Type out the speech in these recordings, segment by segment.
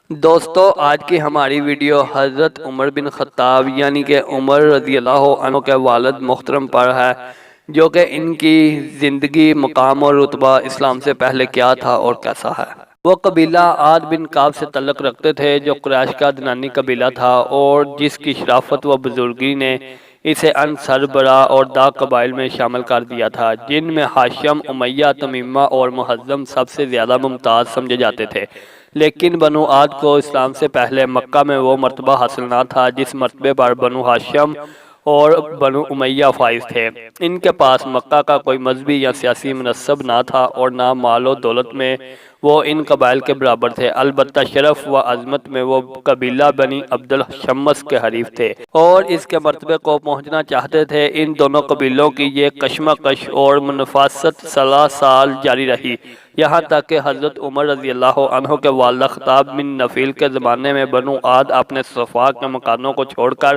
دوستو آج کی ہماری ویڈیو حضرت عمر بن خطاب یعنی کہ عمر رضی اللہ عنہ کے والد محترم پر ہے، جو کہ ان کی زندگی، مقام اور رتبہ اسلام سے پہلے کیا تھا اور کیسا ہے۔ وہ قبیلہ عاد بن کعب سے تعلق رکھتے تھے، جو قریش کا عدنانی قبیلہ تھا اور جس کی شرافت و بزرگی نے اسے ان سربراہ اور دا قبائل میں شامل کر دیا تھا، جن میں ہاشم، امیہ، تمیمہ اور محزم سب سے زیادہ ممتاز سمجھے جاتے تھے۔ لیکن بنو عاد کو اسلام سے پہلے مکہ میں وہ مرتبہ حاصل نہ تھا جس مرتبے پر بنو ہاشم اور بنو امیہ فائز تھے۔ ان کے پاس مکہ کا کوئی مذہبی یا سیاسی منصب نہ تھا اور نہ مال و دولت میں وہ ان قبائل کے برابر تھے، البتہ شرف و عظمت میں وہ قبیلہ بنی عبد الشمس کے حریف تھے اور اس کے مرتبے کو پہنچنا چاہتے تھے۔ ان دونوں قبیلوں کی یہ کشمکش اور منافست 16 سال جاری رہی، یہاں تک کہ حضرت عمر رضی اللہ عنہ کے والد خطاب بن نفیل کے زمانے میں بنو عاد اپنے صفا کے مکانوں کو چھوڑ کر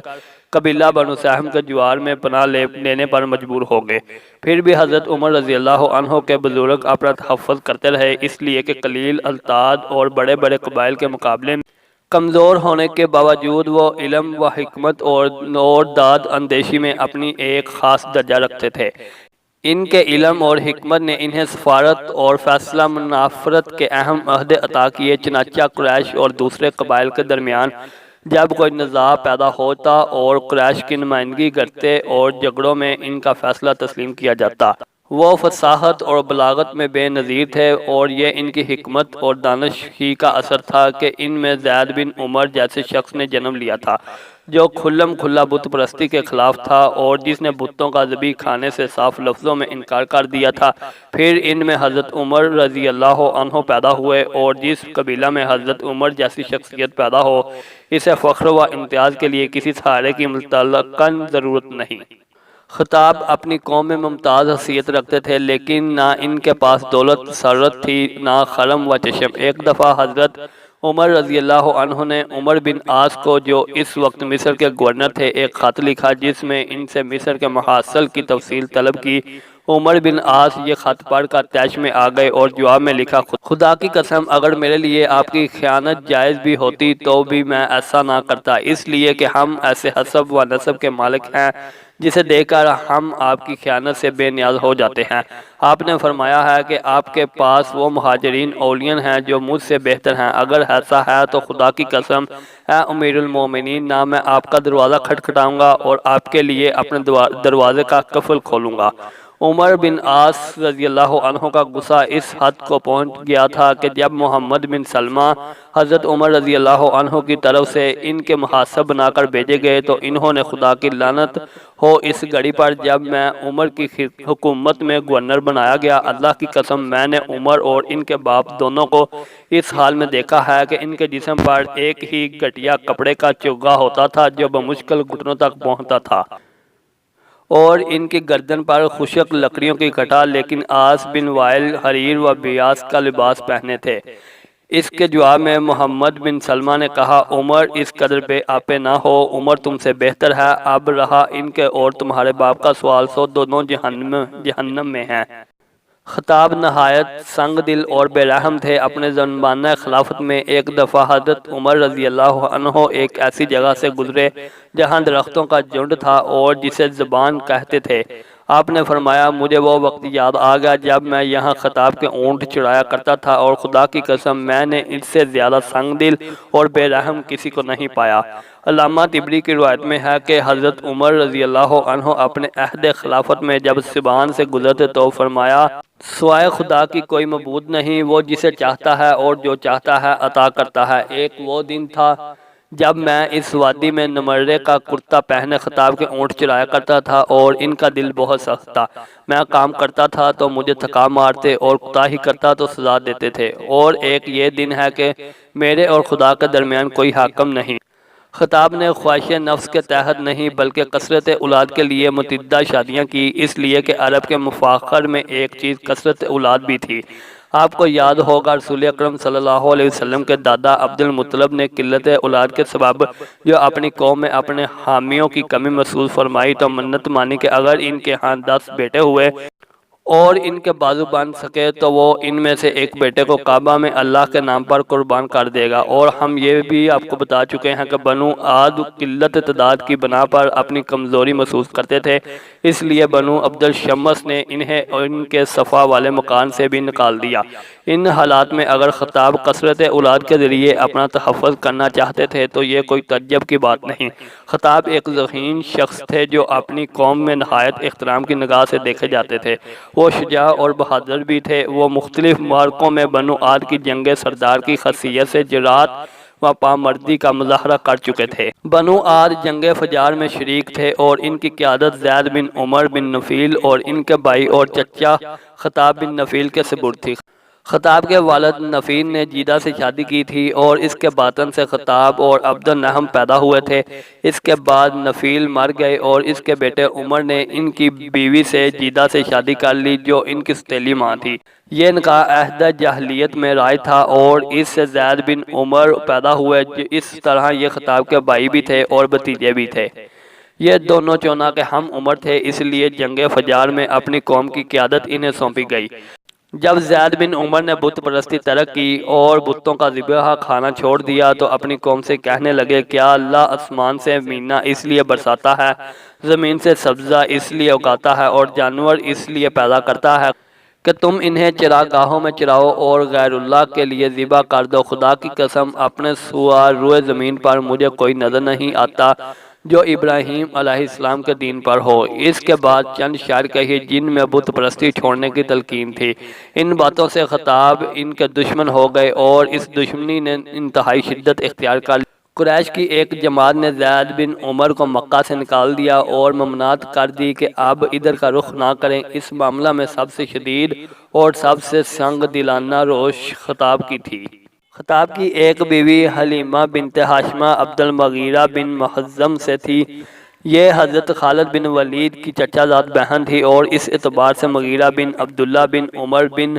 قبیلہ بنو سہم کے جوار میں پناہ لینے پر مجبور ہو گئے۔ پھر بھی حضرت عمر رضی اللہ عنہ کے بزرگ اپنا تحفظ کرتے رہے، اس لیے کہ قلیل التعداد اور بڑے بڑے قبائل کے مقابلے میں کمزور ہونے کے باوجود وہ علم و حکمت اور داد اندیشی میں اپنی ایک خاص درجہ رکھتے تھے۔ ان کے علم اور حکمت نے انہیں سفارت اور فیصلہ منافرت کے اہم عہدے عطا کیے، چنانچہ قریش اور دوسرے قبائل کے درمیان جب کوئی نزاع پیدا ہوتا اور قریش کی نمائندگی کرتے اور جھگڑوں میں ان کا فیصلہ تسلیم کیا جاتا، وہ فصاحت اور بلاغت میں بے نظیر تھے اور یہ ان کی حکمت اور دانش ہی کا اثر تھا کہ ان میں زید بن عمر جیسے شخص نے جنم لیا تھا، جو کھلم کھلا بت پرستی کے خلاف تھا اور جس نے بتوں کا ذبح کھانے سے صاف لفظوں میں انکار کر دیا تھا۔ پھر ان میں حضرت عمر رضی اللہ عنہ پیدا ہوئے اور جس قبیلہ میں حضرت عمر جیسی شخصیت پیدا ہو، اسے فخر و امتیاز کے لیے کسی سہارے کی مطلقاً ضرورت نہیں۔ خطاب اپنی قوم میں ممتاز حیثیت رکھتے تھے، لیکن نہ ان کے پاس دولت ثروت تھی، نہ خرم و چشم۔ ایک دفعہ حضرت عمر رضی اللہ عنہ نے عمر بن عاص کو، جو اس وقت مصر کے گورنر تھے، ایک خط لکھا جس میں ان سے مصر کے محاصل کی تفصیل طلب کی۔ عمر بن عاص یہ خط پڑھ کر طیش میں آ گئے اور جواب میں لکھا، خدا کی قسم اگر میرے لیے آپ کی خیانت جائز بھی ہوتی تو بھی میں ایسا نہ کرتا، اس لیے کہ ہم ایسے حسب و نسب کے مالک ہیں جسے دیکھ کر ہم آپ کی خیانت سے بے نیاز ہو جاتے ہیں۔ آپ نے فرمایا ہے کہ آپ کے پاس وہ مہاجرین اولین ہیں جو مجھ سے بہتر ہیں، اگر ایسا ہے تو خدا کی قسم اے امیر المومنین، نہ میں آپ کا دروازہ کھٹکھٹاؤں گا اور آپ کے لیے اپنے دروازے کا قفل کھولوں گا۔ عمر بن عاص رضی اللہ عنہ کا غصہ اس حد کو پہنچ گیا تھا کہ جب محمد بن سلمہ حضرت عمر رضی اللہ عنہ کی طرف سے ان کے محاسب بنا کر بھیجے گئے تو انہوں نے خدا کی لعنت ہو اس گھڑی پر جب میں عمر کی حکومت میں گورنر بنایا گیا، اللہ کی قسم میں نے عمر اور ان کے باپ دونوں کو اس حال میں دیکھا ہے کہ ان کے جسم پر ایک ہی گھٹیا کپڑے کا چوگا ہوتا تھا جو بمشکل گھٹنوں تک پہنچتا تھا، اور ان کی گردن پر خشک لکڑیوں کی کٹا لیکن عاص بن وائل حریر و بیاس کا لباس پہنے تھے۔ اس کے جواب میں محمد بن سلمہ نے کہا، عمر اس قدر بے آپے نہ ہو، عمر تم سے بہتر ہے۔ اب رہا ان کے اور تمہارے باپ کا سوال، سو دونوں جہنم میں ہیں۔ خطاب نہایت سنگ دل اور بے رحم تھے۔ اپنے زمانہ خلافت میں ایک دفعہ حضرت عمر رضی اللہ عنہ ایک ایسی جگہ سے گزرے جہاں درختوں کا جھنڈ تھا اور جسے زبان کہتے تھے۔ آپ نے فرمایا، مجھے وہ وقت یاد آ گیا جب میں یہاں خطاب کے اونٹ چڑھایا کرتا تھا اور خدا کی قسم میں نے اس سے زیادہ سنگ دل اور بے رحم کسی کو نہیں پایا۔ علامہ طبری کی روایت میں ہے کہ حضرت عمر رضی اللہ عنہ اپنے عہد خلافت میں جب سبان سے گزرتے تو فرمایا، سوائے خدا کی کوئی معبود نہیں، وہ جسے چاہتا ہے اور جو چاہتا ہے عطا کرتا ہے۔ ایک وہ دن تھا جب میں اس وادی میں نمرے کا کرتا پہنے خطاب کے اونٹ چرایا کرتا تھا اور ان کا دل بہت سخت تھا۔ میں کام کرتا تھا تو مجھے تھکا مارتے اور کوتاہی کرتا تو سزا دیتے تھے، اور ایک یہ دن ہے کہ میرے اور خدا کے درمیان کوئی حاکم نہیں۔ خطاب نے خواہش نفس کے تحت نہیں بلکہ کثرت اولاد کے لیے متعدد شادیاں کی، اس لیے کہ عرب کے مفاخر میں ایک چیز کثرت اولاد بھی تھی۔ آپ کو یاد ہوگا رسول اکرم صلی اللہ علیہ وسلم کے دادا عبد المطلب نے قلت اولاد کے سبب جو اپنی قوم میں اپنے حامیوں کی کمی محسوس فرمائی تو منت مانی کہ اگر ان کے ہاں 10 بیٹے ہوئے اور ان کے بازو باندھ سکے تو وہ ان میں سے ایک بیٹے کو کعبہ میں اللہ کے نام پر قربان کر دے گا۔ اور ہم یہ بھی آپ کو بتا چکے ہیں کہ بنو عاد قلت تعداد کی بنا پر اپنی کمزوری محسوس کرتے تھے، اس لیے بنو عبد الشمس نے انہیں ان کے صفا والے مکان سے بھی نکال دیا۔ ان حالات میں اگر خطاب کثرت اولاد کے ذریعے اپنا تحفظ کرنا چاہتے تھے تو یہ کوئی تعجب کی بات نہیں۔ خطاب ایک ذہین شخص تھے جو اپنی قوم میں نہایت احترام کی نگاہ سے دیکھے جاتے تھے۔ وہ شجاع اور بہادر بھی تھے۔ وہ مختلف معرکوں میں بنو عاد کی جنگ سردار کی خاصیت سے جرأت و پامردی کا مظاہرہ کر چکے تھے۔ بنو عاد جنگ فجار میں شریک تھے اور ان کی قیادت زید بن عمر بن نفیل اور ان کے بھائی اور چچا خطاب بن نفیل کے سپرد تھی۔ خطاب کے والد نفیل نے جیدہ سے شادی کی تھی اور اس کے باطن سے خطاب اور عبد النحم پیدا ہوئے تھے۔ اس کے بعد نفیل مر گئے اور اس کے بیٹے عمر نے ان کی بیوی سے جیدہ سے شادی کر لی جو ان کی ستیلی ماں تھی۔ یہ نکاح عہد جاہلیت میں رائج تھا اور اس سے زید بن عمر پیدا ہوئے۔ اس طرح یہ خطاب کے بھائی بھی تھے اور بھتیجے بھی تھے۔ یہ دونوں چونا کے ہم عمر تھے، اس لیے جنگ فجار میں اپنی قوم کی قیادت انہیں سونپی گئی۔ جب زید بن عمر نے بت پرستی ترک کی اور بتوں کا ذبح کھانا چھوڑ دیا تو اپنی قوم سے کہنے لگے، کیا اللہ آسمان سے مینا اس لیے برساتا ہے، زمین سے سبزہ اس لیے اگاتا ہے اور جانور اس لیے پیدا کرتا ہے کہ تم انہیں چراگاہوں میں چراؤ اور غیر اللہ کے لیے ذبح کر دو؟ خدا کی قسم اپنے سوا روئے زمین پر مجھے کوئی نظر نہیں آتا جو ابراہیم علیہ السلام کے دین پر ہو۔ اس کے بعد چند شعر کہے جن میں بت پرستی چھوڑنے کی تلقین تھی۔ ان باتوں سے خطاب ان کے دشمن ہو گئے اور اس دشمنی نے انتہائی شدت اختیار کر لی۔ قریش کی ایک جماعت نے زید بن عمر کو مکہ سے نکال دیا اور ممنوعات کر دی کہ اب ادھر کا رخ نہ کریں۔ اس معاملہ میں سب سے شدید اور سب سے سنگ دلانہ روش خطاب کی تھی۔ خطاب کی ایک بیوی حلیمہ بنت ہاشمہ عبد المغیرہ بن محزم سے تھی۔ یہ حضرت خالد بن ولید کی چچا زاد بہن تھی اور اس اعتبار سے مغیرہ بن عبداللہ بن عمر بن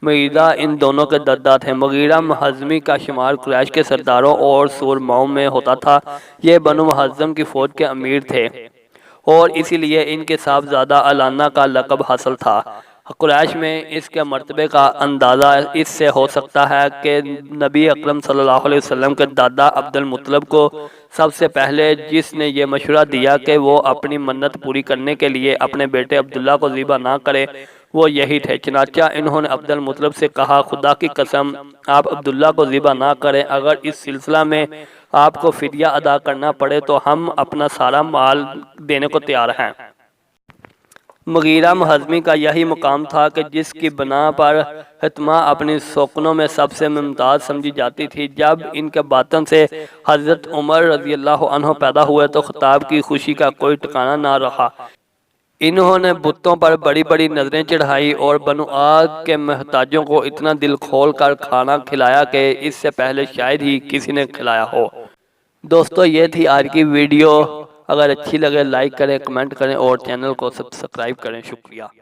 مغیرہ ان دونوں کے دادا تھے۔ مغیرہ محزمی کا شمار قریش کے سرداروں اور سورماؤں میں ہوتا تھا۔ یہ بنو محزم کی فوج کے امیر تھے اور اسی لیے ان کے صاحبزادہ علانہ کا لقب حاصل تھا۔ قریش میں اس کے مرتبے کا اندازہ اس سے ہو سکتا ہے کہ نبی اکرم صلی اللہ علیہ وسلم کے دادا عبد المطلب کو سب سے پہلے جس نے یہ مشورہ دیا کہ وہ اپنی منت پوری کرنے کے لیے اپنے بیٹے عبداللہ کو ذبح نہ کرے وہ یہی تھے۔ چنانچہ انہوں نے عبد المطلب سے کہا، خدا کی قسم آپ عبداللہ کو ذبح نہ کریں، اگر اس سلسلہ میں آپ کو فدیہ ادا کرنا پڑے تو ہم اپنا سارا مال دینے کو تیار ہیں۔ مغیرہ محزمی کا یہی مقام تھا کہ جس کی بنا پر حتمہ اپنی سوکنوں میں سب سے ممتاز سمجھی جاتی تھی۔ جب ان کے باطن سے حضرت عمر رضی اللہ عنہ پیدا ہوئے تو خطاب کی خوشی کا کوئی ٹھکانہ نہ رہا۔ انہوں نے بتوں پر بڑی بڑی نظریں چڑھائی اور بنو عاد کے محتاجوں کو اتنا دل کھول کر کھانا کھلایا کہ اس سے پہلے شاید ہی کسی نے کھلایا ہو۔ دوستو یہ تھی آج کی ویڈیو۔ اگر اچھی لگے لائک کریں، کمنٹ کریں اور چینل کو سبسکرائب کریں۔ شکریہ۔